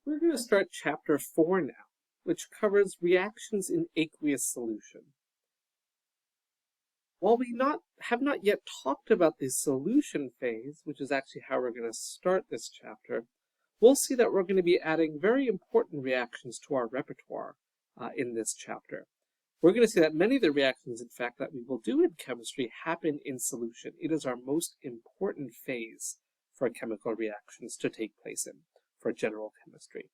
We're going to start chapter 4 now, which covers reactions in aqueous solution. While we have not yet talked about the solution phase, which is actually how we're going to start this chapter, we'll see that we're going to be adding very important reactions to our repertoire in this chapter. We're going to see that many of the reactions, in fact, that we will do in chemistry happen in solution. It is our most important phase for chemical reactions to take place in for general chemistry.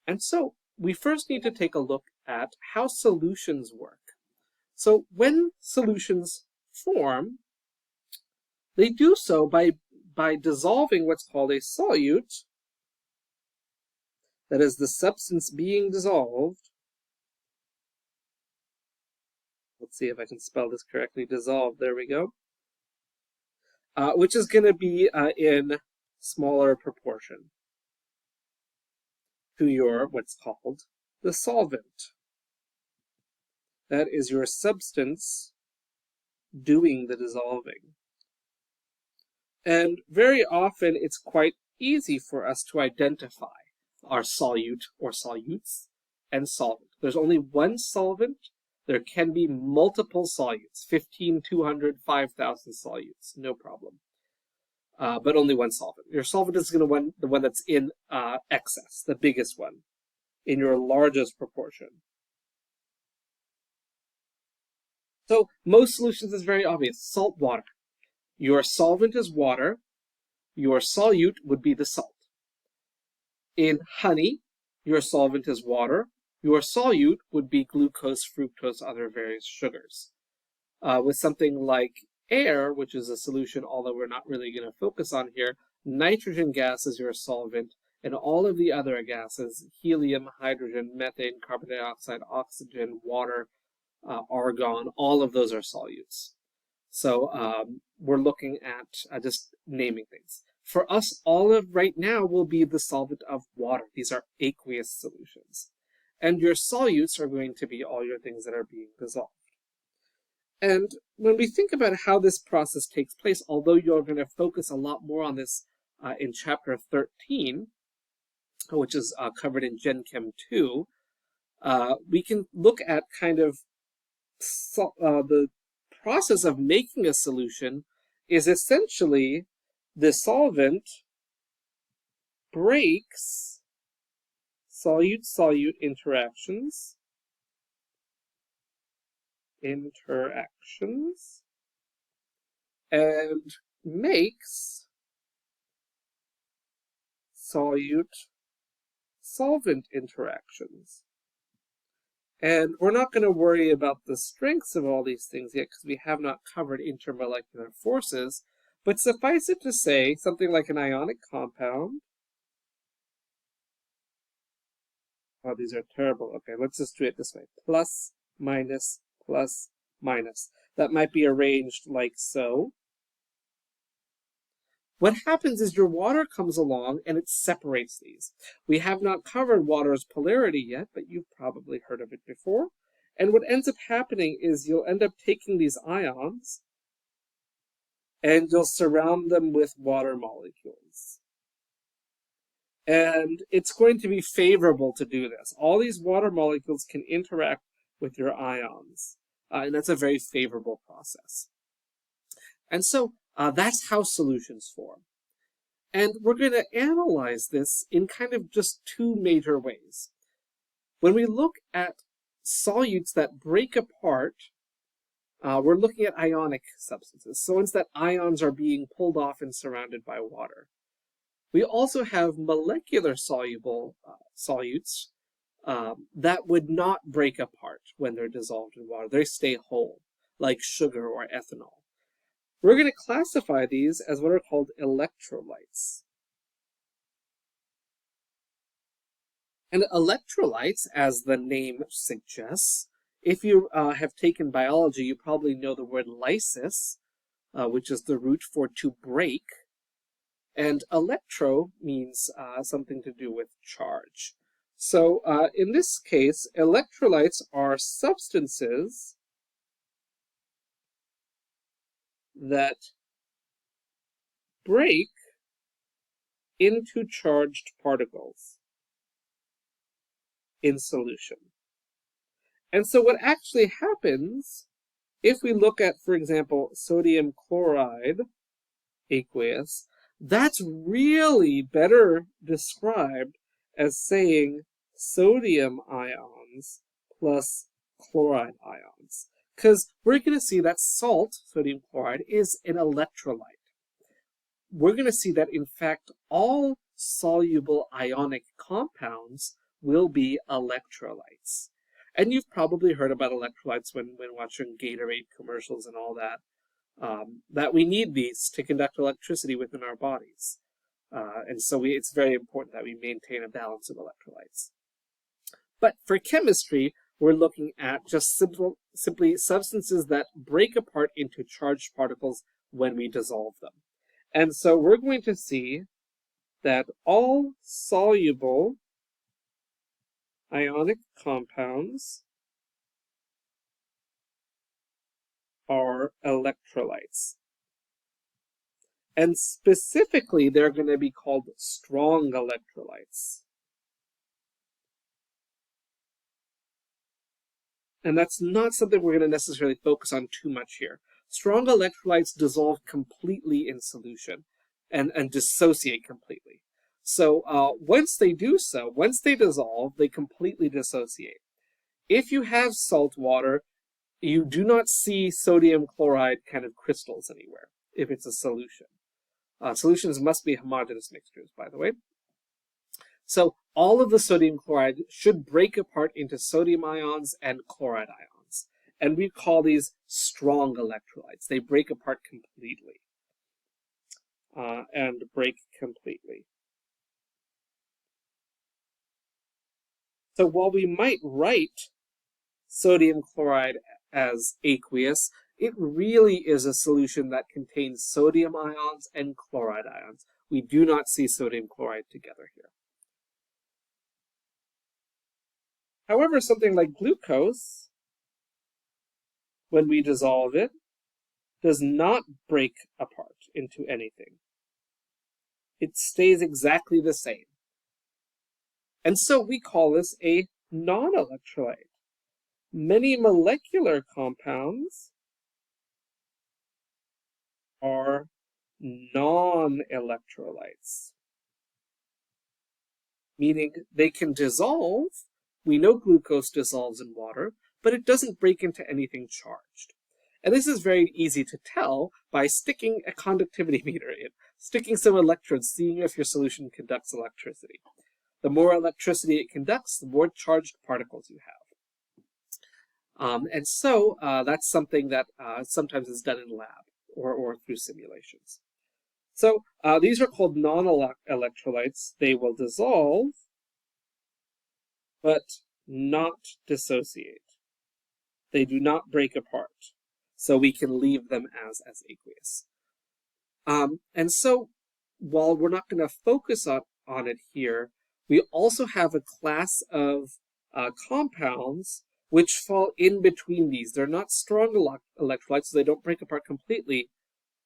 And so we first need to take a look at how solutions work. So when solutions form, they do so by dissolving what's called a solute, that is the substance being dissolved. Let's see if I can spell this correctly. Dissolved, there we go. Which is going to be in smaller proportion to your what's called the solvent. That is your substance doing the dissolving. And very often it's quite easy for us to identify our solute or solutes and solvent. There's only one solvent. There can be multiple solutes, 15, 200, 5,000 solutes, no problem. But only one solvent. Your solvent is going to be the one that's in excess, the biggest one, in your largest proportion. So most solutions is very obvious. Salt water. Your solvent is water. Your solute would be the salt. In honey, your solvent is water. Your solute would be glucose, fructose, other various sugars. With something like air, which is a solution, although we're not really going to focus on here, nitrogen gas is your solvent, and all of the other gases, helium, hydrogen, methane, carbon dioxide, oxygen, water, argon, all of those are solutes. So we're looking at just naming things. For us, olive right now will be the solvent of water. These are aqueous solutions. And your solutes are going to be all your things that are being dissolved. And when we think about how this process takes place, although you're going to focus a lot more on this in chapter 13, which is covered in Gen Chem 2, we can look at kind of the process of making a solution is essentially the solvent breaks solute-solute interactions and makes solute-solvent interactions. And we're not going to worry about the strengths of all these things yet because we have not covered intermolecular forces, but suffice it to say something like an ionic compound. Oh, these are terrible. Okay, let's just do it this way. Plus, minus, plus, minus. That might be arranged like so. What happens is your water comes along and it separates these. We have not covered water's polarity yet, but you've probably heard of it before. And what ends up happening is you'll end up taking these ions and you'll surround them with water molecules. And it's going to be favorable to do this. All these water molecules can interact with your ions. And that's a very favorable process. And so that's how solutions form. And we're going to analyze this in kind of just two major ways. When we look at solutes that break apart, we're looking at ionic substances. So it's that ions are being pulled off and surrounded by water. We also have molecular soluble solutes that would not break apart when they're dissolved in water. They stay whole, like sugar or ethanol. We're going to classify these as what are called electrolytes. And electrolytes, as the name suggests, if you have taken biology, you probably know the word lysis, which is the root for to break. And electro means something to do with charge. So in this case, electrolytes are substances that break into charged particles. in solution. And so what actually happens, if we look at, for example, sodium chloride aqueous, that's really better described as saying sodium ions plus chloride ions. Because we're going to see that salt, sodium chloride, is an electrolyte. We're going to see that, in fact, all soluble ionic compounds will be electrolytes. And you've probably heard about electrolytes when watching Gatorade commercials and all that, that we need these to conduct electricity within our bodies. And so it's very important that we maintain a balance of electrolytes. But for chemistry, we're looking at just simply substances that break apart into charged particles when we dissolve them. And so we're going to see that all soluble ionic compounds are electrolytes. And specifically, they're going to be called strong electrolytes. And that's not something we're going to necessarily focus on too much here. Strong electrolytes dissolve completely in solution and dissociate completely. So once they do so, once they dissolve, they completely dissociate. If you have salt water, you do not see sodium chloride kind of crystals anywhere if it's a solution. Solutions must be homogeneous mixtures, by the way. So all of the sodium chloride should break apart into sodium ions and chloride ions. And we call these strong electrolytes. They break apart completely. And break completely. So while we might write sodium chloride as aqueous, it really is a solution that contains sodium ions and chloride ions. We do not see sodium chloride together here. However, something like glucose, when we dissolve it, does not break apart into anything. It stays exactly the same. And so we call this a non-electrolyte. Many molecular compounds are non-electrolytes, meaning they can dissolve. We know glucose dissolves in water, but it doesn't break into anything charged. And this is very easy to tell by sticking a conductivity meter in, sticking some electrodes, seeing if your solution conducts electricity. The more electricity it conducts, the more charged particles you have. And so that's something that sometimes is done in lab or through simulations. So these are called non-electrolytes. They will dissolve, but not dissociate. They do not break apart. So we can leave them as aqueous. And so while we're not going to focus on it here, we also have a class of compounds which fall in between these. They're not strong electrolytes, so they don't break apart completely,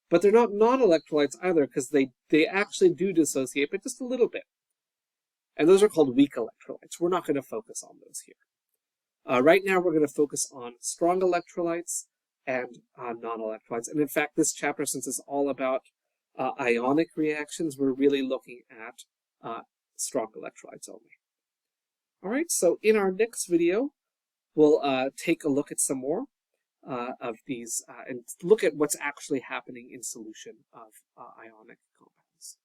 but they're not non-electrolytes either, because they actually do dissociate, but just a little bit. And those are called weak electrolytes. We're not going to focus on those here. Right now, we're going to focus on strong electrolytes and non-electrolytes. And in fact, this chapter, since it's all about ionic reactions, we're really looking at strong electrolytes only. All right, so in our next video, we'll take a look at some more of these and look at what's actually happening in solution of ionic compounds.